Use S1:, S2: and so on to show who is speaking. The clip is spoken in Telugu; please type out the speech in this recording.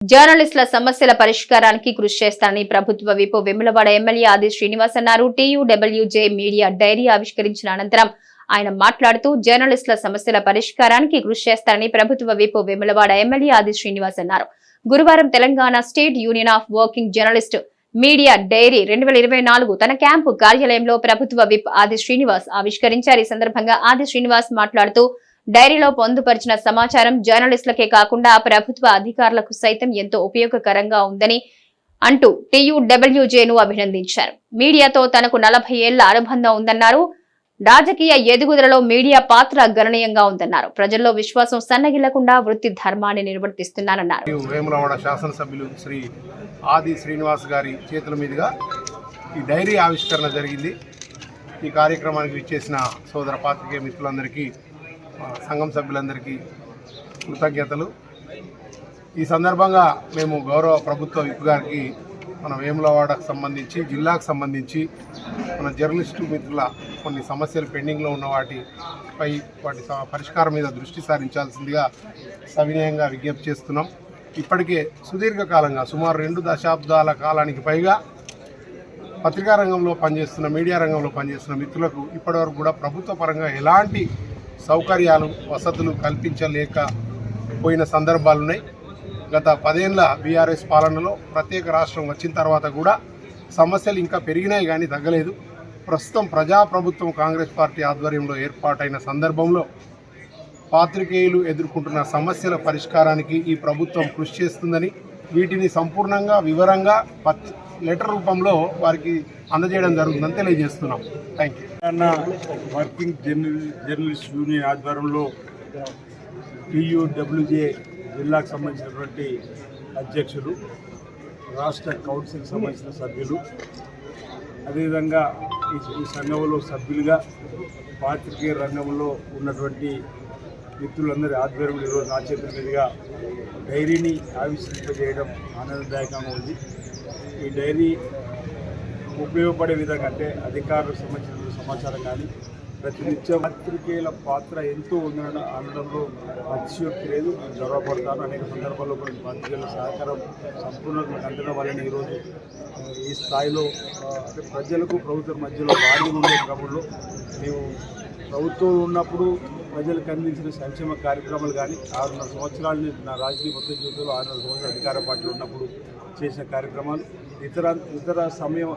S1: జర్నలిస్టుల సమస్యల పరిష్కారానికి కృషి చేస్తానని ప్రభుత్వ విప్ వేములవాడ ఎమ్మెల్యే ఆది శ్రీనివాస్ అన్నారు. TUWJ మీడియా డైరీ ఆవిష్కరించిన అనంతరం ఆయన మాట్లాడుతూ జర్నలిస్టుల సమస్యల పరిష్కారానికి కృషి చేస్తానని ప్రభుత్వ విప్ వేములవాడ ఎమ్మెల్యే ఆది శ్రీనివాస్ అన్నారు. గురువారం Telangana state union of working journalist media diary 2024 తన క్యాంపు కార్యాలయంలో ప్రభుత్వ విప్ ఆది శ్రీనివాస్ ఆవిష్కరించారు. ఈ సందర్భంగా ఆది శ్రీనివాస్ మాట్లాడుతూ డైరీలో పొందుపరిచిన సమాచారం జర్నలిస్టులకే కాకుండా ప్రభుత్వ అధికారులకు సైతం ఎంతో ఉపయోగకరంగా ఉందని అంటూ TUWJను అభినందించారు. మీడియాతో తనకు 40 ఏళ్ల అనుబంధం ఉందన్నారు. రాజకీయ ఎదుగుదలలో మీడియా పాత్ర గణనీయంగా ఉందన్నారు. ప్రజల్లో విశ్వాసం సన్నగిల్లకుండా వృత్తి ధర్మాన్ని నిర్వర్తిస్తున్నానన్నారు.
S2: వేములవాడ శాసనసభ్యులు శ్రీ ఆది శ్రీనివాస్ గారి చేతుల మీదుగా ఈ డైరీ ఆవిష్కరణ జరిగింది. ఈ కార్యక్రమానికి విచ్చేసిన సోదర పాత్రికేయ మిత్రులందరికీ, సంఘం సభ్యులందరికీ కృతజ్ఞతలు. ఈ సందర్భంగా మేము గౌరవ ప్రభుత్వ విప్ గారికి మన వేములవాడకు సంబంధించి, జిల్లాకు సంబంధించి మన జర్నలిస్టు మిత్రుల కొన్ని సమస్యలు పెండింగ్లో ఉన్న వాటి పరిష్కారం మీద దృష్టి సారించాల్సిందిగా సవినయంగా విజ్ఞప్తి చేస్తున్నాం. ఇప్పటికే సుదీర్ఘకాలంగా సుమారు 2 దశాబ్దాల కాలానికి పైగా పత్రికా రంగంలో పనిచేస్తున్న, మీడియా రంగంలో పనిచేస్తున్న మిత్రులకు ఇప్పటివరకు కూడా ప్రభుత్వ పరంగా ఎలాంటి సౌకర్యాలు, వసతులు కల్పించలేకపోయిన సందర్భాలున్నాయి. గత 10 ఏళ్ల బీఆర్ఎస్ పాలనలో ప్రత్యేక రాష్ట్రం వచ్చిన తర్వాత కూడా సమస్యలు ఇంకా పెరిగినాయి కానీ తగ్గలేదు. ప్రస్తుతం ప్రజాప్రభుత్వం కాంగ్రెస్ పార్టీ ఆధ్వర్యంలో ఏర్పాటైన సందర్భంలో పాత్రికేయులు ఎదుర్కొంటున్న సమస్యల పరిష్కారానికి ఈ ప్రభుత్వం కృషి చేస్తుందని, వీటిని సంపూర్ణంగా వివరంగా లెటర్ రూపంలో వారికి అందజేయడం జరుగుతుందని తెలియజేస్తున్నాం. Thank you.
S3: Working journalist union ఆధ్వర్యంలో TUWJ జిల్లాకు సంబంధించినటువంటి అధ్యక్షులు, రాష్ట్ర కౌన్సిల్ సంబంధించిన సభ్యులు, అదేవిధంగా ఈ సంఘంలో సభ్యులుగా పాత్రికేయ రంగంలో ఉన్నటువంటి మిత్రులందరి ఆధ్వర్యంలో ఈరోజు నా చేతుల మీదుగా డైరీని ఆవిష్కరింపజేయడం ఆనందదాయకంగా ఉంది. ఈ డైరీ ఉపయోగపడే విధంగా అంటే అధికారులకు సంబంధించిన సమాచారం కానీ ప్రతినిత్యం పత్రికేయుల పాత్ర ఎంతో ఉందనడం అనడంలో అతిశయోక్తి లేదు. నేను గర్వపడతాను. అనేక సందర్భాల్లో కూడా పత్రికేయుల సహకారం సంపూర్ణంగా అందడం వలన ఈరోజు ఈ స్థాయిలో అంటే ప్రజలకు ప్రభుత్వం మధ్యలో వాడి ఉండే క్రమంలో మేము ప్రభుత్వం ఉన్నప్పుడు ప్రజలకు అందించిన సంక్షేమ కార్యక్రమాలు కానీ 6.5 సంవత్సరాలు నా రాజకీయ మొత్తం జీవితంలో 6.5 సంవత్సరాలు అధికార పార్టీలో ఉన్నప్పుడు చేసిన కార్యక్రమాలు, ఇతర సమయం